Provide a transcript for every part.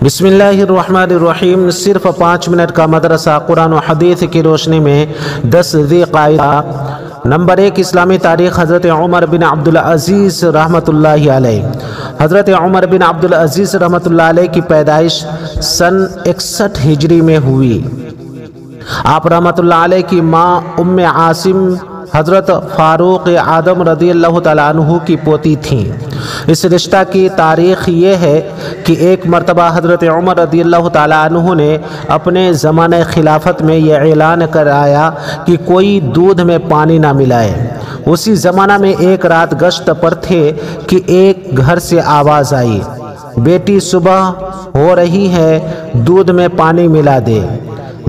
بسم اللہ الرحمن الرحیم۔ صرف 5 منٹ کا مدرسہ قرآن و حدیث کی روشنی میں 10 ذی قعدہ۔ نمبر 1، اسلامی تاریخ۔ حضرت عمر بن عبدالعزیز رحمۃ اللہ علیہ۔ حضرت عمر بن عبدالعزیز رحمۃ اللہ علیہ کی پیدائش سن 61 ہجری میں ہوئی۔ آپ رحمۃ اللہ علیہ کی ماں ام عاصم حضرت فاروق اعظم رضی اللہ تعالیٰ عنہ کی پوتی تھیں۔ اس رشتہ کی تاریخ یہ ہے کہ ایک مرتبہ حضرت عمر رضی اللہ تعالیٰ عنہ نے اپنے زمانہ خلافت میں یہ اعلان کرایا کہ کوئی دودھ میں پانی نہ ملائے۔ اسی زمانہ میں ایک رات گشت پر تھے کہ ایک گھر سے آواز آئی، بیٹی صبح ہو رہی ہے، دودھ میں پانی ملا دے۔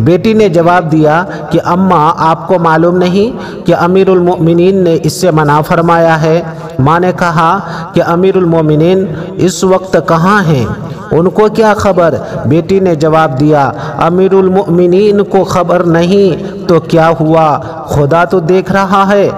بیٹی نے جواب دیا کہ اماں، آپ کو معلوم نہیں کہ امیر المؤمنین نے اس سے منع فرمایا ہے؟ ماں نے کہا کہ امیر المؤمنین اس وقت کہاں ہیں؟ ان کو کیا خبر؟ بیٹی نے جواب دیا، امیر المؤمنین کو خبر نہیں تو کیا ہوا، خدا تو دیکھ رہا ہے۔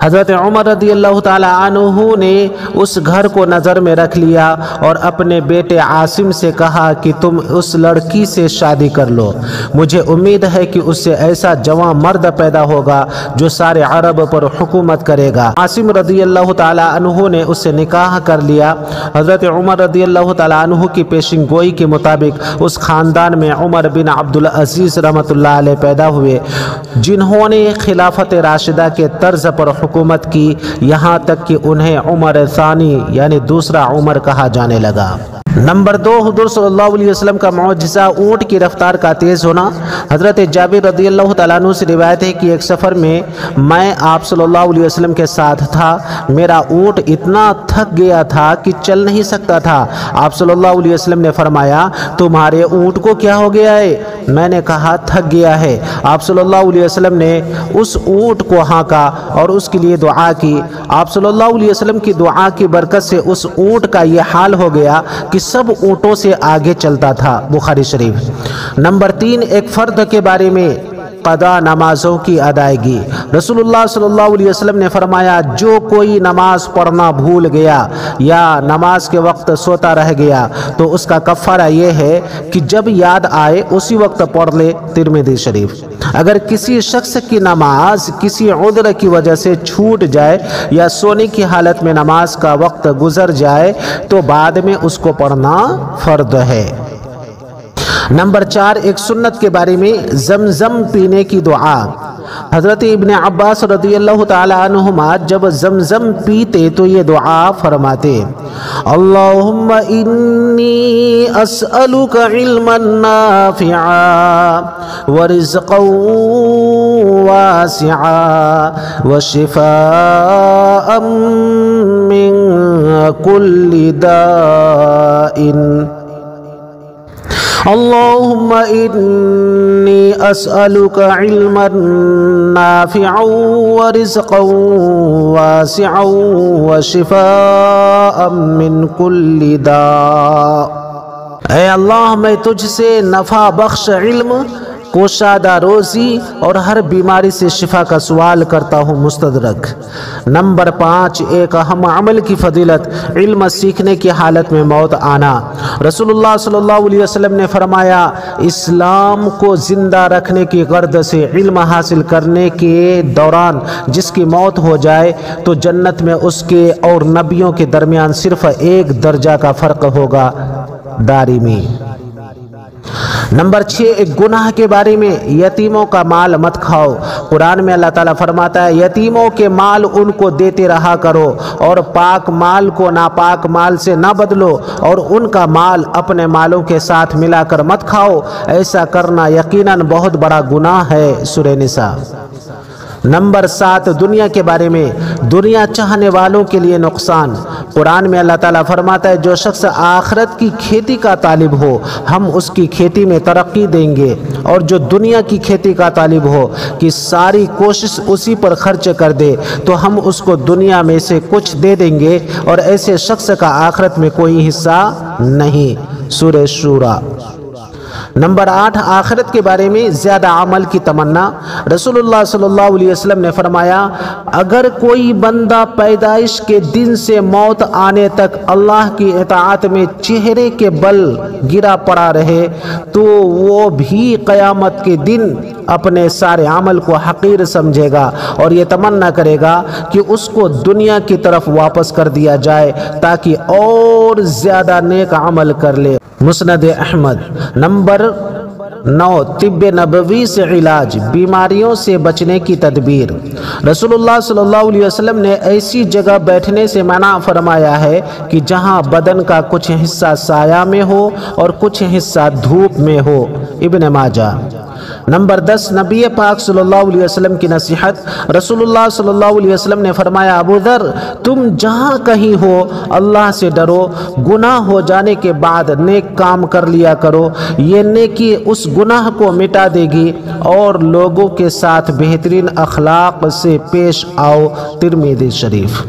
حضرت عمر رضی اللہ تعالیٰ عنہ نے اس گھر کو نظر میں رکھ لیا اور اپنے بیٹے عاصم سے کہا کہ تم اس لڑکی سے شادی کر لو، مجھے امید ہے کہ اس سے ایسا جوان مرد پیدا ہوگا جو سارے عرب پر حکومت کرے گا۔ عاصم رضی اللہ تعالیٰ عنہ نے اس سے نکاح کر لیا۔ حضرت عمر رضی اللہ تعالیٰ عنہ کی پیشن گوئی کے مطابق اس خاندان میں عمر بن عبدالعزیز رحمۃ اللہ علیہ پیدا ہوئے، جنہوں نے خلافت راشدہ کے طرز پر حکومت کی، یہاں تک کہ انہیں عمر ثانی یعنی دوسرا عمر کہا جانے لگا۔ نمبر 2، حضور صلی اللہ علیہ وسلم کا معجزہ اونٹ کی رفتار کا تیز ہونا۔ حضرت جابر رضی اللہ تعالیٰ عنہ سے روایت ہے کہ ایک سفر میں میں آپ صلی اللہ علیہ وسلم کے ساتھ تھا، میرا اونٹ اتنا تھک گیا تھا کہ چل نہیں سکتا تھا۔ آپ صلی اللہ علیہ وسلم نے فرمایا، تمہارے اونٹ کو کیا ہو گیا ہے؟ میں نے کہا، تھک گیا ہے۔ آپ صلی اللہ علیہ وسلم نے اس اونٹ کو ہانکا اور اس کے لیے دعا کی۔ آپ صلی اللہ علیہ وسلم کی دعا کی برکت سے اس اونٹ کا یہ حال ہو گیا کہ سب اونٹوں سے آگے چلتا تھا۔ بخاری شریف۔ نمبر 3، ایک فرد کے بارے میں قضا نمازوں کی ادائیگی۔ رسول اللہ صلی اللہ علیہ وسلم نے فرمایا، جو کوئی نماز پڑھنا بھول گیا یا نماز کے وقت سوتا رہ گیا تو اس کا کفارہ یہ ہے کہ جب یاد آئے اسی وقت پڑھ لے۔ ترمذی شریف۔ اگر کسی شخص کی نماز کسی عذر کی وجہ سے چھوٹ جائے یا سونے کی حالت میں نماز کا وقت گزر جائے تو بعد میں اس کو پڑھنا فرض ہے۔ نمبر 4، ایک سنت کے بارے میں زمزم پینے کی دعا۔ حضرت ابن عباس رضی اللہ تعالی عنہما جب زمزم پیتے تو یہ دعا فرماتے، اللہم انی اسألک علما نافعا ورزقا واسعا وشفاء من کل داء۔ اللہم انی اسألک علما نافعا ورزقا واسعا وشفاء من کل داء۔ اے اللہ، میں تجھ سے نفع بخش علم، کوشادہ روزی اور ہر بیماری سے شفا کا سوال کرتا ہوں۔ مستدرک۔ نمبر 5، ایک اہم عمل کی فضیلت، علم سیکھنے کی حالت میں موت آنا۔ رسول اللہ صلی اللہ علیہ وسلم نے فرمایا، اسلام کو زندہ رکھنے کی غرض سے علم حاصل کرنے کے دوران جس کی موت ہو جائے تو جنت میں اس کے اور نبیوں کے درمیان صرف 1 درجہ کا فرق ہوگا۔ دارمی۔ نمبر 6، ایک گناہ کے بارے میں، یتیموں کا مال مت کھاؤ۔ قرآن میں اللہ تعالیٰ فرماتا ہے، یتیموں کے مال ان کو دیتے رہا کرو اور پاک مال کو ناپاک مال سے نہ بدلو، اور ان کا مال اپنے مالوں کے ساتھ ملا کر مت کھاؤ، ایسا کرنا یقیناً بہت بڑا گناہ ہے۔ سورہ نساء۔ نمبر 7، دنیا کے بارے میں، دنیا چاہنے والوں کے لیے نقصان۔ قرآن میں اللہ تعالیٰ فرماتا ہے، جو شخص آخرت کی کھیتی کا طالب ہو ہم اس کی کھیتی میں ترقی دیں گے، اور جو دنیا کی کھیتی کا طالب ہو کہ ساری کوشش اسی پر خرچ کر دے تو ہم اس کو دنیا میں سے کچھ دے دیں گے، اور ایسے شخص کا آخرت میں کوئی حصہ نہیں۔ سورہ شورى۔ نمبر 8، آخرت کے بارے میں زیادہ عمل کی تمنا۔ رسول اللہ صلی اللہ علیہ وسلم نے فرمایا، اگر کوئی بندہ پیدائش کے دن سے موت آنے تک اللہ کی اطاعت میں چہرے کے بل گرا پڑا رہے تو وہ بھی قیامت کے دن اپنے سارے عمل کو حقیر سمجھے گا اور یہ تمنا کرے گا کہ اس کو دنیا کی طرف واپس کر دیا جائے تاکہ اور زیادہ نیک عمل کر لے۔ مسند احمد۔ نمبر 9، طب نبوی سے علاج، بیماریوں سے بچنے کی تدبیر۔ رسول اللہ صلی اللہ علیہ وسلم نے ایسی جگہ بیٹھنے سے منع فرمایا ہے کہ جہاں بدن کا کچھ حصہ سایہ میں ہو اور کچھ حصہ دھوپ میں ہو۔ ابن ماجہ۔ نمبر 10، نبی پاک صلی اللہ علیہ وسلم کی نصیحت۔ رسول اللہ صلی اللہ علیہ وسلم نے فرمایا، ابو ذر، تم جہاں کہیں ہو اللہ سے ڈرو، گناہ ہو جانے کے بعد نیک کام کر لیا کرو، یہ نیکی اس گناہ کو مٹا دے گی اور لوگوں کے ساتھ بہترین اخلاق سے پیش آؤ۔ ترمذی شریف۔